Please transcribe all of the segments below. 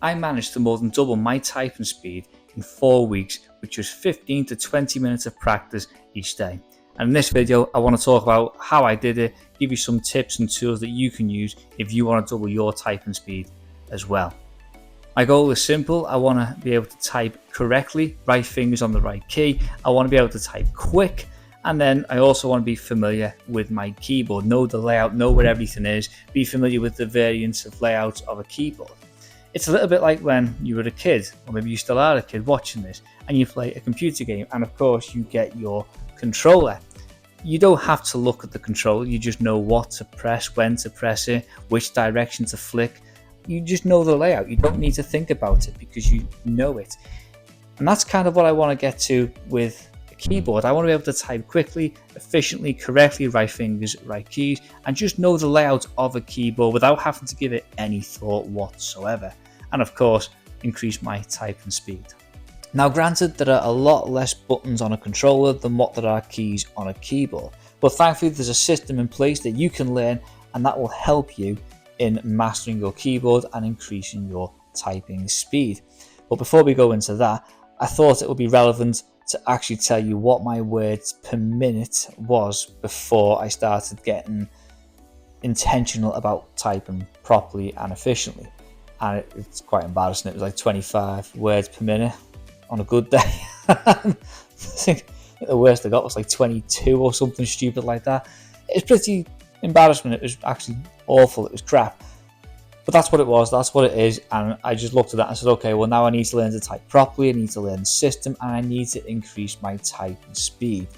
I managed to more than double my typing speed in 4 weeks with just 15 to 20 minutes of practice each day. And in this video, I want to talk about how I did it, give you some tips and tools that you can use if you want to double your typing speed as well. My goal is simple. I want to be able to type correctly, right fingers on the right key. I want to be able to type quick. And then I also want to be familiar with my keyboard, know the layout, know where everything is, be familiar with the variants of layouts of a keyboard. It's a little bit like when you were a kid, or maybe you still are a kid watching this, and you play a computer game, and of course you get your controller. You don't have to look at the controller, you just know what to press, when to press it, which direction to flick. You just know the layout. You don't need to think about it because you know it. And that's kind of what I want to get to with a keyboard. I want to be able to type quickly, efficiently, correctly, right fingers, right keys, and just know the layout of a keyboard without having to give it any thought whatsoever. And of course, increase my typing speed. Now granted, there are a lot less buttons on a controller than what there are keys on a keyboard. But thankfully there's a system in place that you can learn, and that will help you in mastering your keyboard and increasing your typing speed. But before we go into that, I thought it would be relevant to actually tell you what my words per minute was before I started getting intentional about typing properly and efficiently. And it's quite embarrassing. It was like 25 words per minute on a good day. I think the worst I got was like 22 or something stupid like that. It's pretty embarrassing. It was actually awful. It was crap. But that's what it was. That's what it is. And I just looked at that and said, okay, well, now I need to learn to type properly. I need to learn the system, and I need to increase my typing speed.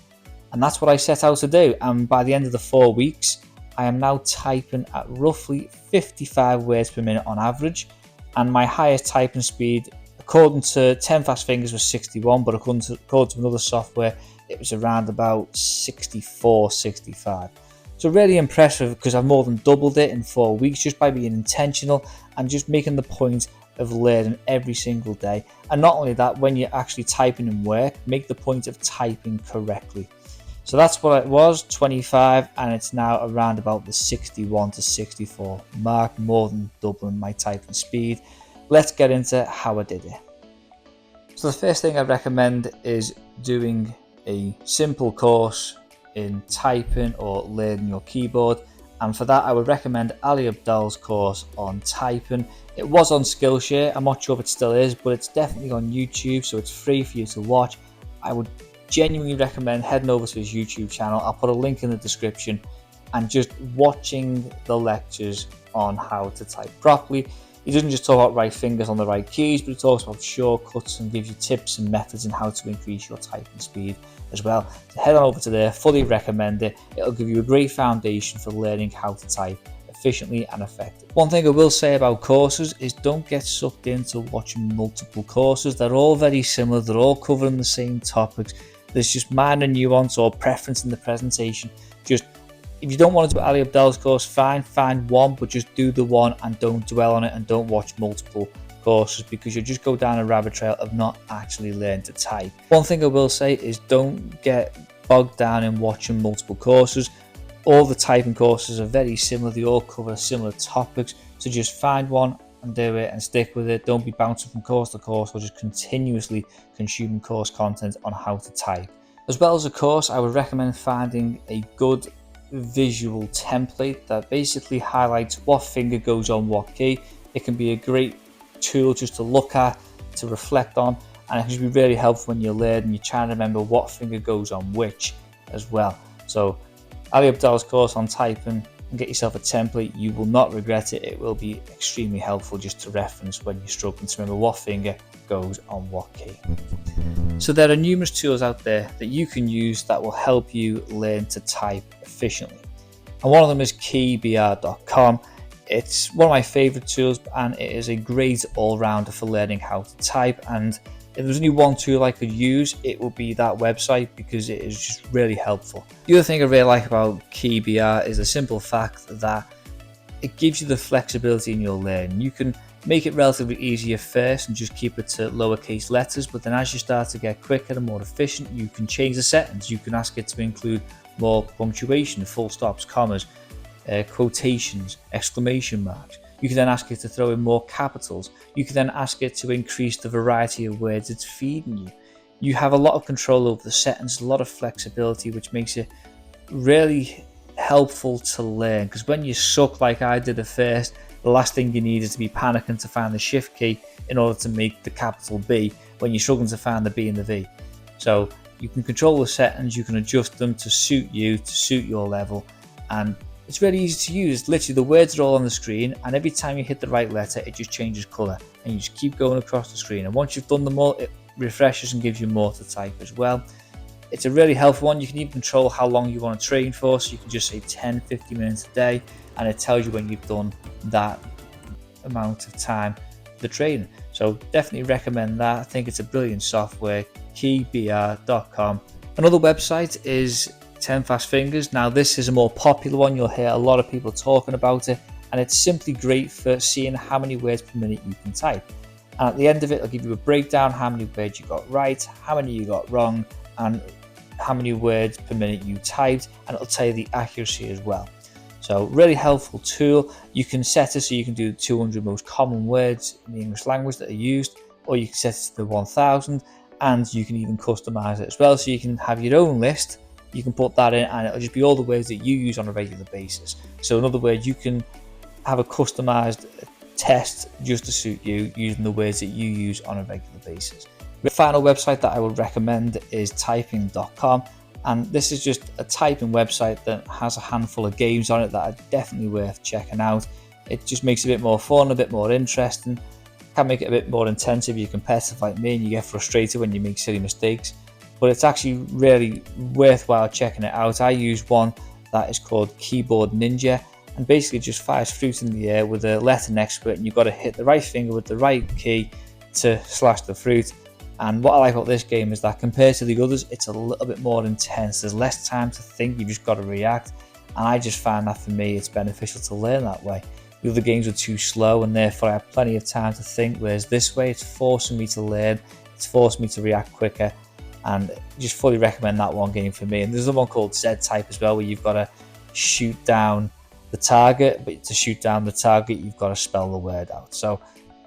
And that's what I set out to do. And by the end of the 4 weeks, I am now typing at roughly 55 words per minute on average. And my highest typing speed, according to 10 Fast Fingers, was 61, but according to another software, it was around about 64, 65. So really impressive, because I've more than doubled it in 4 weeks just by being intentional and just making the point of learning every single day. And not only that, when you're actually typing in work, make the point of typing correctly. So that's what it was, 25, and it's now around about the 61 to 64 mark, more than doubling my typing speed. Let's get into how I did it. So the first thing I recommend is doing a simple course in typing or learning your keyboard, and for that I would recommend Ali Abdaal's course on typing. It was on Skillshare, I'm not sure if it still is, but it's definitely on YouTube, so it's free for you to watch. I would genuinely recommend heading over to his YouTube channel. I'll put a link in the description, and just watching the lectures on how to type properly. He doesn't just talk about right fingers on the right keys, but he talks about shortcuts and gives you tips and methods on how to increase your typing speed as well. So head on over to there, fully recommend it. It'll give you a great foundation for learning how to type efficiently and effectively. One thing I will say about courses is don't get sucked into watching multiple courses. They're all very similar, they're all covering the same topics. There's just minor nuance or preference in the presentation. Just if you don't want to do Ali Abdaal's course, fine, find one, but just do the one and don't dwell on it, and don't watch multiple courses, because you'll just go down a rabbit trail of not actually learning to type. One thing I will say is don't get bogged down in watching multiple courses. All the typing courses are very similar, they all cover similar topics, so just find one and do it and stick with it. Don't be bouncing from course to course or just continuously consuming course content on how to type. As well as a course, I would recommend finding a good visual template that basically highlights what finger goes on what key. It can be a great tool just to look at, to reflect on, and it can be really helpful when you're learning, you're trying to remember what finger goes on which as well. So Ali Abdaal's course on typing, and get yourself a template. You will not regret it. It will be extremely helpful just to reference when you're struggling to remember what finger goes on what key. So there are numerous tools out there that you can use that will help you learn to type efficiently. And one of them is keybr.com. It's one of my favorite tools, and it is a great all-rounder for learning how to type. And if there's only one tool I could use, it would be that website, because it is just really helpful. The other thing I really like about keybr is the simple fact that it gives you the flexibility in your learning. You can make it relatively easy at first and just keep it to lowercase letters, but then as you start to get quicker and more efficient, you can change the settings. You can ask it to include more punctuation, full stops, commas, quotations, exclamation marks. You can then ask it to throw in more capitals. You can then ask it to increase the variety of words it's feeding you. You have a lot of control over the settings, a lot of flexibility, which makes it really helpful to learn, because when you suck like I did at first, the last thing you need is to be panicking to find the shift key in order to make the capital B when you're struggling to find the B and the V. So you can control the settings, you can adjust them to suit you, to suit your level, and it's really easy to use. Literally the words are all on the screen, and every time you hit the right letter it just changes colour, and you just keep going across the screen, and once you've done them all it refreshes and gives you more to type as well. It's a really helpful one. You can even control how long you want to train for, so you can just say 10-50 minutes a day, and it tells you when you've done that amount of time the training. So definitely recommend that. I think it's a brilliant software. keybr.com. Another website is 10 Fast Fingers. Now this is a more popular one, you'll hear a lot of people talking about it, and it's simply great for seeing how many words per minute you can type. And at the end of it, it'll give you a breakdown, how many words you got right, how many you got wrong, and how many words per minute you typed, and it'll tell you the accuracy as well. So really helpful tool. You can set it so you can do 200 most common words in the English language that are used, or you can set it to the 1000, and you can even customize it as well, so you can have your own list. You can put that in and it'll just be all the words that you use on a regular basis. So in other words, you can have a customized test just to suit you using the words that you use on a regular basis. The final website that I would recommend is typing.com, and this is just a typing website that has a handful of games on it that are definitely worth checking out. It just makes it a bit more fun, a bit more interesting, can make it a bit more intensive. You're competitive like me and you get frustrated when you make silly mistakes, but it's actually really worthwhile checking it out. I use one that is called Keyboard Ninja, and basically just fires fruit in the air with a letter next to it, and you've got to hit the right finger with the right key to slash the fruit. And what I like about this game is that compared to the others, it's a little bit more intense. There's less time to think, you've just got to react. And I just find that for me, it's beneficial to learn that way. The other games are too slow, and therefore I have plenty of time to think, whereas this way it's forcing me to learn, it's forcing me to react quicker, and just fully recommend that one game for me. And there's another one called Z-Type as well, where you've got to shoot down the target, but to shoot down the target, you've got to spell the word out. So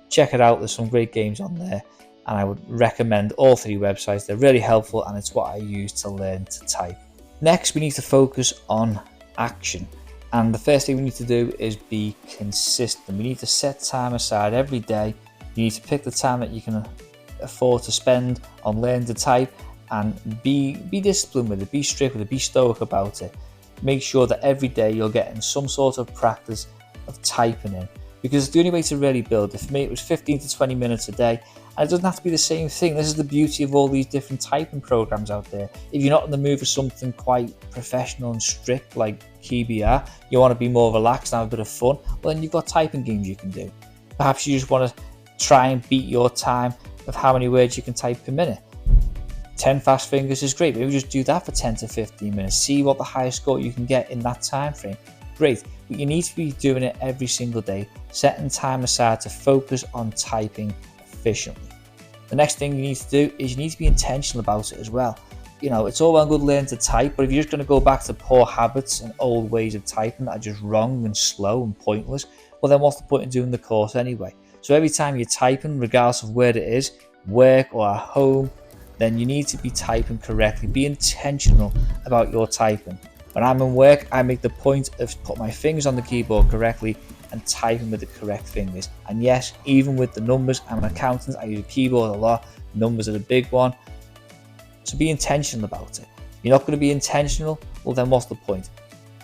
check it out, there's some great games on there. And I would recommend all three websites. They're really helpful, and it's what I use to learn to type. Next, we need to focus on action. And the first thing we need to do is be consistent. We need to set time aside every day. You need to pick the time that you can afford to spend on learning to type, and be disciplined with it, be strict with it, be stoic about it. Make sure that every day you're getting some sort of practice of typing in, because it's the only way to really build it. For me, it was 15 to 20 minutes a day. And it doesn't have to be the same thing. This is the beauty of all these different typing programs out there. If you're not in the mood for something quite professional and strict like KeyBR, you want to be more relaxed and have a bit of fun, well then you've got typing games you can do. Perhaps you just want to try and beat your time of how many words you can type per minute. 10 Fast Fingers is great. Maybe just do that for 10 to 15 minutes. See what the highest score you can get in that time frame. Great. But you need to be doing it every single day, setting time aside to focus on typing efficiently. The next thing you need to do is you need to be intentional about it as well. You know, it's all well and good learning to type, but if you're just going to go back to poor habits and old ways of typing that are just wrong and slow and pointless, well then what's the point in doing the course anyway? So every time you're typing, regardless of where it is, work or at home, then you need to be typing correctly. Be intentional about your typing. When I'm in work, I make the point of putting my fingers on the keyboard correctly and typing with the correct fingers. And yes, even with the numbers, I'm an accountant, I use a keyboard a lot, numbers are the big one. So be intentional about it. You're not going to be intentional, well then what's the point?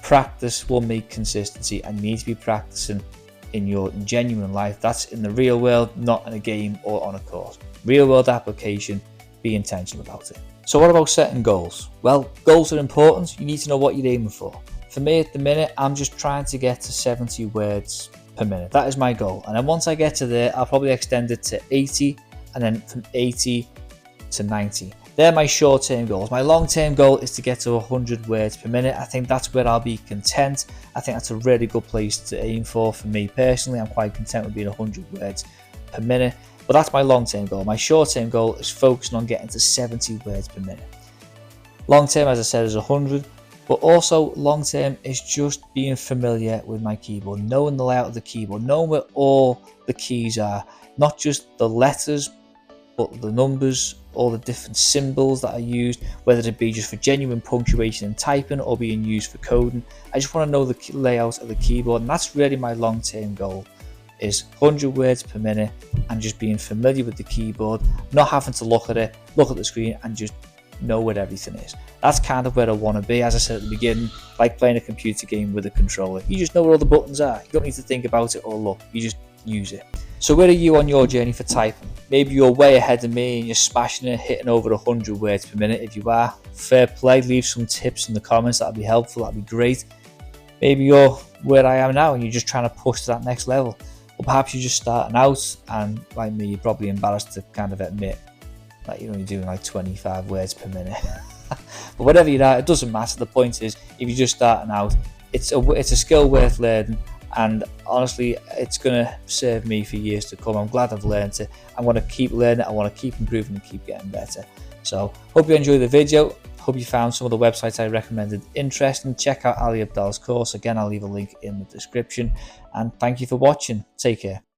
Practice will make consistency, and you need to be practicing in your genuine life. That's in the real world, not in a game or on a course. Real world application, be intentional about it. So what about setting goals? Well, goals are important. You need to know what you're aiming for. For me at the minute, I'm just trying to get to 70 words per minute. That is my goal. And then once I get to there, I'll probably extend it to 80, and then from 80 to 90. They're my short-term goals. My long-term goal is to get to 100 words per minute. I think that's where I'll be content. I think that's a really good place to aim for me personally. I'm quite content with being 100 words per minute. But that's my long-term goal. My short-term goal is focusing on getting to 70 words per minute. Long-term, as I said, is 100. But also long term is just being familiar with my keyboard, knowing the layout of the keyboard, knowing where all the keys are, not just the letters, but the numbers, all the different symbols that are used, whether it be just for genuine punctuation and typing or being used for coding. I just want to know the layout of the keyboard, and that's really my long-term goal, is 100 words per minute and just being familiar with the keyboard, not having to look at it, look at the screen and just know where everything is. That's kind of where I want to be. As I said at the beginning, like playing a computer game with a controller. You just know where all the buttons are. You don't need to think about it or look. You just use it. So where are you on your journey for typing? Maybe you're way ahead of me and you're smashing it, hitting over 100 words per minute. If you are, fair play, leave some tips in the comments. That'd be helpful, that'd be great. Maybe you're where I am now and you're just trying to push to that next level. Or perhaps you're just starting out and like me, you're probably embarrassed to kind of admit that you're only doing like 25 words per minute. But whatever you're at, it doesn't matter. The point is, if you're just starting out, it's a skill worth learning. And honestly, it's going to serve me for years to come. I'm glad I've learned it. I want to keep learning. I want to keep improving and keep getting better. So hope you enjoyed the video. Hope you found some of the websites I recommended interesting. Check out Ali Abdal's course. Again, I'll leave a link in the description. And thank you for watching. Take care.